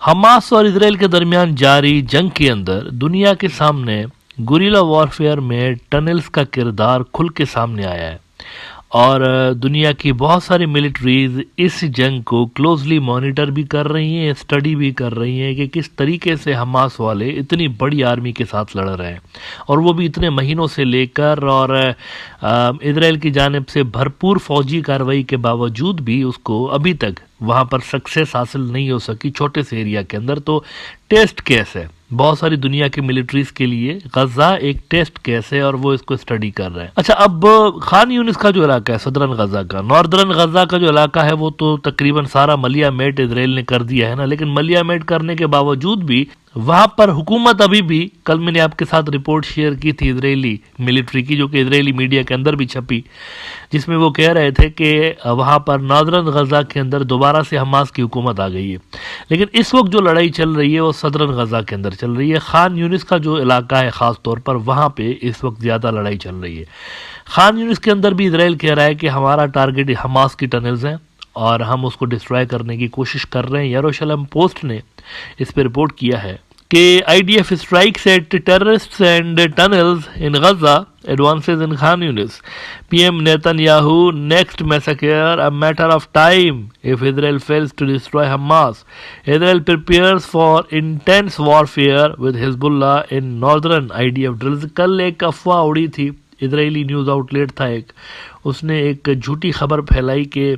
Hamas और Israel के दरमियान जारी जंग के अंदर दुनिया के सामने गुरिल्ला वॉरफेयर में टनल्स का किरदार खुल के सामने आया है और दुनिया की बहुत सारी मिलिट्रीज इस जंग को क्लोजली मॉनिटर भी कर रही हैं, स्टडी भी कर रही हैं कि किस तरीके से हमास वाले इतनी बड़ी आर्मी के साथ लड़ रहे हैं और वो भी इतने महीनों से लेकर, और इजराइल की जानिब से भरपूर फौजी कार्रवाई के बावजूद भी उसको अभी तक वहाँ पर सक्सेस हासिल नहीं हो सकी छोटे से एरिया के अंदर। तो टेस्ट केस है बहुत सारी दुनिया की मिलिट्रीज के लिए, गजा एक टेस्ट केस है और वो इसको स्टडी कर रहे हैं। अच्छा, अब खान यूनिस का जो इलाका है सदरन गजा का, नॉर्दर्न गजा का जो इलाका है वो तो तकरीबन सारा मलिया मेट इसराइल ने कर दिया है ना, लेकिन मलिया मेट करने के बावजूद भी वहां पर हुकूमत अभी भी, कल मैंने आपके साथ रिपोर्ट शेयर की थी इजरायली मिलिट्री की जो कि इजरायली मीडिया के अंदर भी छपी, जिसमें वो कह रहे थे कि वहां पर नॉर्दर्न गजा के अंदर दोबारा से हमास की हुकूमत आ गई है। लेकिन इस वक्त जो लड़ाई चल रही है वो सदरन गजा के अंदर चल रही है। खान यूनिस का जो इलाका है खास तौर पर वहां पे इस वक्त ज्यादा लड़ाई चल रही है। खान यूनिस के अंदर भी इजराइल कह रहा है कि हमारा टारगेट हमास की टनल्स हैं और हम उसको डिस्ट्रॉय करने की कोशिश कर रहे हैं। यरूशलेम पोस्ट ने इस पर रिपोर्ट किया है कि IDF strikes at terrorists and tunnels in Gaza advances in Khan Yunis. PM Netanyahu next massacre a matter of time if Israel fails to destroy Hamas. Israel prepares for intense warfare with Hezbollah in northern IDF drills. कल एक अफवाह उड़ी थी, Israeli news outlet था एक, उसने एक झूठी खबर फैलाई कि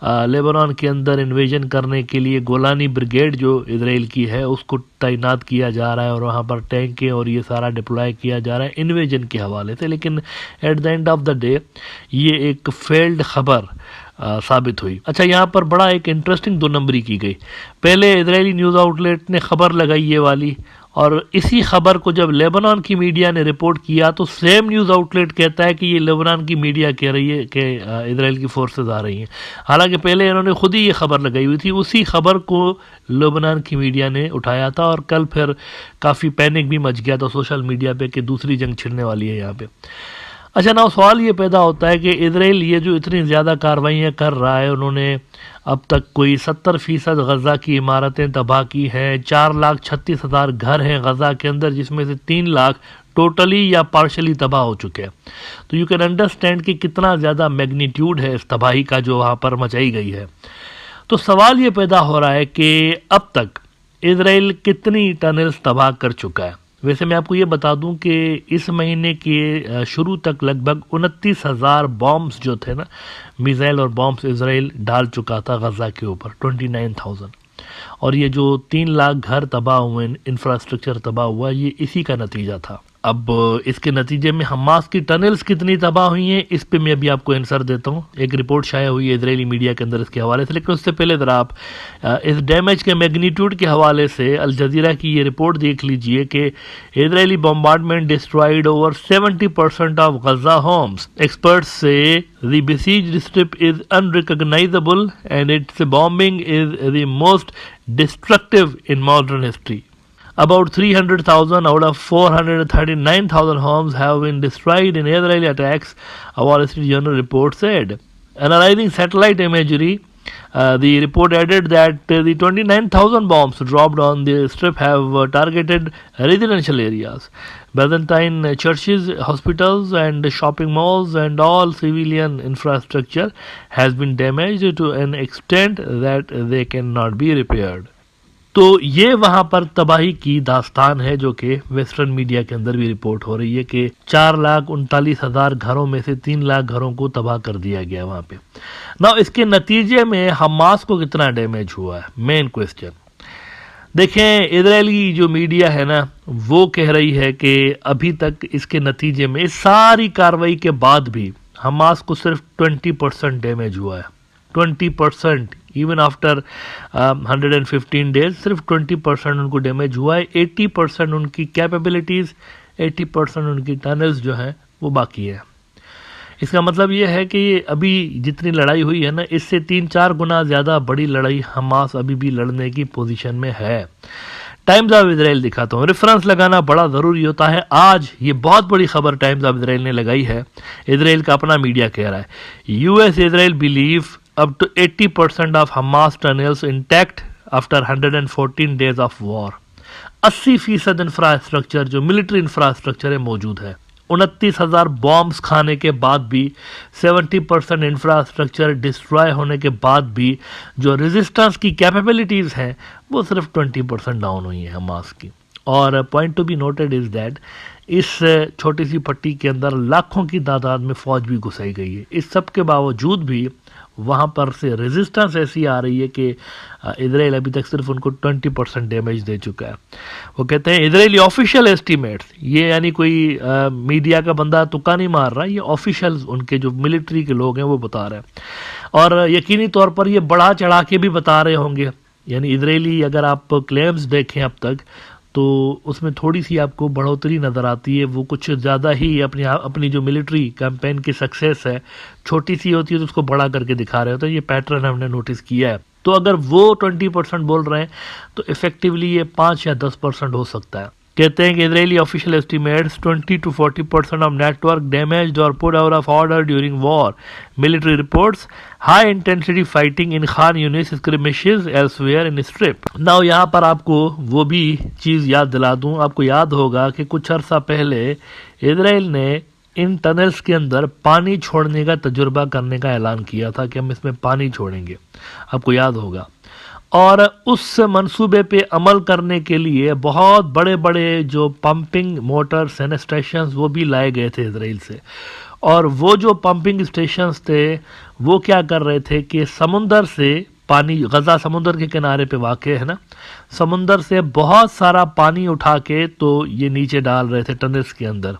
लेबनान के अंदर इन्वेजन करने के लिए गोलानी ब्रिगेड जो इसराइल की है उसको तैनात किया जा रहा है और वहाँ पर टैंकें और ये सारा डिप्लॉय किया जा रहा है इन्वेजन के हवाले से। लेकिन at the end of the day ये एक फेल्ड खबर साबित हुई। अच्छा, यहाँ पर बड़ा एक इंटरेस्टिंग दो नंबरी की गई। पहले इजरायली न्यूज़ आउटलेट ने खबर लगाई ये वाली, और इसी खबर को जब लेबनान की मीडिया ने रिपोर्ट किया तो सेम न्यूज़ आउटलेट कहता है कि ये लेबनान की मीडिया कह रही है कि इजराइल की फोर्सेस आ रही हैं। हालांकि पहले इन्होंने खुद ही ये खबर लगाई हुई थी, उसी खबर को लेबनान की मीडिया ने उठाया था और कल फिर काफ़ी पैनिक भी मच गया था सोशल मीडिया पे कि दूसरी जंग छिड़ने वाली है यहाँ पे। अच्छा ना, सवाल ये पैदा होता है कि इजराइल ये जो इतनी ज़्यादा कार्रवाइयाँ कर रहा है, उन्होंने अब तक कोई 70% गज़ा की इमारतें तबाह की हैं, 4,36,000 घर हैं गज़ा के अंदर जिसमें से 3 लाख टोटली या पार्शली तबाह हो चुके हैं। तो यू कैन अंडरस्टैंड कि कितना ज़्यादा मैग्नीट्यूड है इस तबाही का जो वहाँ पर मचाई गई है। तो सवाल ये पैदा हो रहा है कि अब तक इजराइल कितनी टनल्स तबाह कर चुका है। वैसे मैं आपको ये बता दूं कि इस महीने के शुरू तक लगभग 29,000 बॉम्ब्स जो थे ना, मिसाइल और बॉम्ब्स इसराइल डाल चुका था गज़ा के ऊपर, 29,000। और ये जो 3 लाख घर तबाह हुए, इंफ्रास्ट्रक्चर तबाह हुआ, ये इसी का नतीजा था। अब इसके नतीजे में हमास की टनल्स कितनी तबाह हुई हैं इस पे मैं अभी आपको आंसर देता हूँ। एक रिपोर्ट शाया हुई है इजरायली मीडिया के अंदर इसके हवाले से, लेकिन उससे पहले ज़रा आप इस डैमेज के मैग्नीट्यूड के हवाले से अल जज़ीरा की ये रिपोर्ट देख लीजिए कि Israeli bombardment destroyed over 70% of Gaza homes. Experts से the besieged strip is unrecognizable and its bombing is the most destructive in modern history. About 300,000 out of 439,000 homes have been destroyed in Israeli attacks, a Wall Street Journal report said. Analyzing satellite imagery, the report added that the 29,000 bombs dropped on the strip have targeted residential areas, Byzantine churches, hospitals and shopping malls, and all civilian infrastructure has been damaged to an extent that they cannot be repaired. तो ये वहां पर तबाही की दास्तान है जो कि वेस्टर्न मीडिया के अंदर भी रिपोर्ट हो रही है कि 4,39,000 घरों में से 3 लाख घरों को तबाह कर दिया गया वहां पे ना। इसके नतीजे में हमास को कितना डैमेज हुआ है, मेन क्वेश्चन। देखें, इजरायली जो मीडिया है ना वो कह रही है कि अभी तक इसके नतीजे में इस सारी कार्रवाई के बाद भी हमास को सिर्फ 20% डैमेज हुआ है। 20%, इवन आफ्टर 115 डेज सिर्फ 20% उनको डैमेज हुआ है। 80% उनकी कैपेबिलिटीज़, 80% उनकी टनल्स जो हैं वो बाकी है। इसका मतलब ये है कि अभी जितनी लड़ाई हुई है ना, इससे 3-4 गुना ज़्यादा बड़ी लड़ाई हमास अभी भी लड़ने की पोजीशन में है। टाइम्स ऑफ इजराइल दिखाता हूँ, रेफरेंस लगाना बड़ा ज़रूरी होता है। आज ये बहुत बड़ी खबर टाइम्स ऑफ इजराइल ने लगाई है, इजराइल का अपना मीडिया कह रहा है, US Israel believe up to 80% of Hamas tunnels intact after 114 days of war. 80% infrastructure जो मिलिट्री इंफ्रास्ट्रक्चर है मौजूद है। 29,000 बॉम्ब्स खाने के बाद भी, 70% इंफ्रास्ट्रक्चर डिस्ट्रॉय होने के बाद भी जो रेजिस्टेंस की कैपेबिलिटीज़ हैं वो सिर्फ 20% डाउन हुई है हमास की। और point to be noted is that इस छोटी सी पट्टी के अंदर लाखों की तादाद में फ़ौज भी घुसाई गई है। इस सब के बावजूद भी वहाँ पर से रेजिस्टेंस ऐसी आ रही है कि इजराइल अभी तक सिर्फ उनको 20% डैमेज दे चुका है। वो कहते हैं इजरायली ऑफिशियल एस्टीमेट्स, ये यानी कोई मीडिया का बंदा तुक्का नहीं मार रहा, ये ऑफिशियल उनके जो मिलिट्री के लोग हैं वो बता रहे हैं। और यकीनी तौर पर ये बढ़ा चढ़ा के भी बता रहे होंगे, यानी इजरायली अगर आप क्लेम्स देखें अब तक तो उसमें थोड़ी सी आपको बढ़ोतरी नज़र आती है। वो कुछ ज़्यादा ही अपनी जो मिलिट्री कैंपेन की सक्सेस है छोटी सी होती है तो उसको बड़ा करके दिखा रहे होते हैं। ये पैटर्न हमने नोटिस किया है। तो अगर वो 20% बोल रहे हैं तो इफेक्टिवली ये 5 या 10% हो सकता है। कहते हैं कि Israeli official estimates 20 to 40% of network damaged और put out of order during war. Military reports high intensity fighting in Khan Yunis skirmishes elsewhere in strip. Now यहाँ पर आपको वो भी चीज़ याद दिला दूँ, आपको याद होगा कि कुछ अर्सा पहले इजराइल ने इन टनल्स के अंदर पानी छोड़ने का तजुर्बा करने का ऐलान किया था कि हम इसमें पानी छोड़ेंगे, आपको याद होगा। और उस मंसूबे पे अमल करने के लिए बहुत बड़े बड़े जो पंपिंग मोटर्स एंड स्टेशंस वो भी लाए गए थे इजराइल से। और वो जो पंपिंग स्टेशंस थे वो क्या कर रहे थे कि समुंदर से पानी, गज़ा समुंदर के किनारे पे वाक़ है ना, समुंदर से बहुत सारा पानी उठा के तो ये नीचे डाल रहे थे टनल्स के अंदर,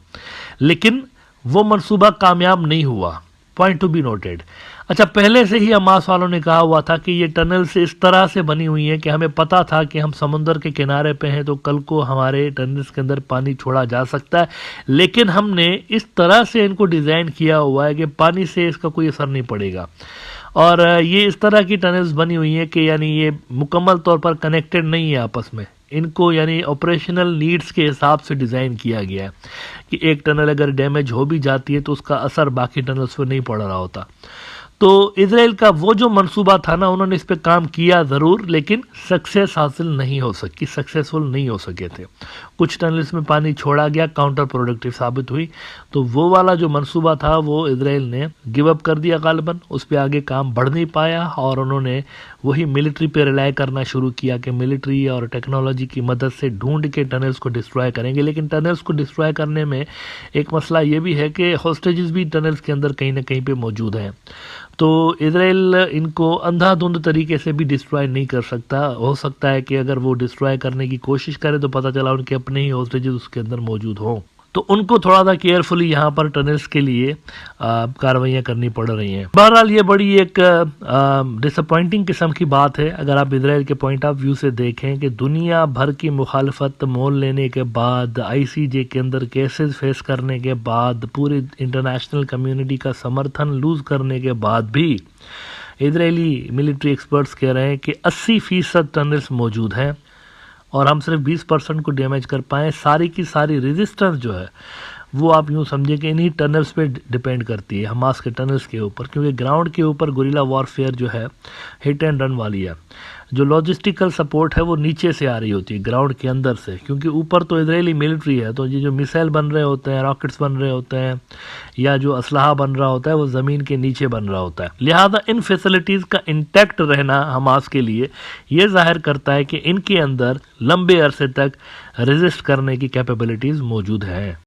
लेकिन वो मंसूबा कामयाब नहीं हुआ। Point to be noted. अच्छा, पहले से ही हमास वालों ने कहा हुआ था कि ये टनल्स इस तरह से बनी हुई हैं कि हमें पता था कि हम समुंदर के किनारे पे हैं तो कल को हमारे टनल्स के अंदर पानी छोड़ा जा सकता है, लेकिन हमने इस तरह से इनको डिज़ाइन किया हुआ है कि पानी से इसका कोई असर नहीं पड़ेगा। और ये इस तरह की टनल्स बनी हुई हैं कि यानी ये मुकम्मल तौर पर कनेक्टेड नहीं है आपस में, इनको यानी ऑपरेशनल नीड्स के हिसाब से डिज़ाइन किया गया है कि एक टनल अगर डैमेज हो भी जाती है तो उसका असर बाकी टनल्स पर नहीं पड़ रहा होता। तो इजराइल का वो जो मंसूबा था ना, उन्होंने इस पे काम किया ज़रूर, लेकिन सक्सेसफुल नहीं हो सके थे। कुछ टनल्स में पानी छोड़ा गया, काउंटर प्रोडक्टिव साबित हुई, तो वो वाला जो मंसूबा था वो इजराइल ने गिव अप कर दिया गालिबन, उस पर आगे काम बढ़ नहीं पाया और उन्होंने वही मिलिट्री पे रिलाई करना शुरू किया कि मिलिट्री और टेक्नोलॉजी की मदद से ढूंढ के टनल्स को डिस्ट्रॉय करेंगे। लेकिन टनल्स को डिस्ट्रॉय करने में एक मसला ये भी है कि हॉस्टेजेस भी टनल्स के अंदर कहीं ना कहीं पे मौजूद हैं, तो इजराइल इनको अंधाधुंध तरीके से भी डिस्ट्रॉय नहीं कर सकता। हो सकता है कि अगर वो डिस्ट्रॉय करने की कोशिश करे तो पता चला उनके अपने ही हॉस्टेजेस उसके अंदर मौजूद हों, तो उनको थोड़ा सा केयरफुली यहाँ पर टनल्स के लिए कार्रवाइयाँ करनी पड़ रही हैं। बहरहाल ये बड़ी एक डिसअपॉइंटिंग किस्म की बात है अगर आप इजराइल के पॉइंट ऑफ व्यू से देखें कि दुनिया भर की मुखालफत मोल लेने के बाद, ICJ के अंदर केसेस फेस करने के बाद, पूरी इंटरनेशनल कम्युनिटी का समर्थन लूज़ करने के बाद भी इजरायली मिलिट्री एक्सपर्ट्स कह रहे हैं कि 80% टनल्स मौजूद हैं और हम सिर्फ 20% को डैमेज कर पाएँ। सारी की सारी रेजिस्टेंस जो है वो आप यूँ समझिए कि इन्हीं टनल्स पे डिपेंड करती है, हमास के टनल्स के ऊपर, क्योंकि ग्राउंड के ऊपर गुरिल्ला वॉरफेयर जो है हिट एंड रन वाली है। जो लॉजिस्टिकल सपोर्ट है वो नीचे से आ रही होती है ग्राउंड के अंदर से, क्योंकि ऊपर तो इजरायली मिलिट्री है, तो ये जो मिसाइल बन रहे होते हैं, रॉकेट्स बन रहे होते हैं या जो असलहा बन रहा होता है वो ज़मीन के नीचे बन रहा होता है। लिहाजा इन फैसिलिटीज़ का इंटैक्ट रहना हमास के लिए ये जाहिर करता है कि इनके अंदर लंबे अरसे तक रेजिस्ट करने की कैपेबिलिटीज़ मौजूद हैं।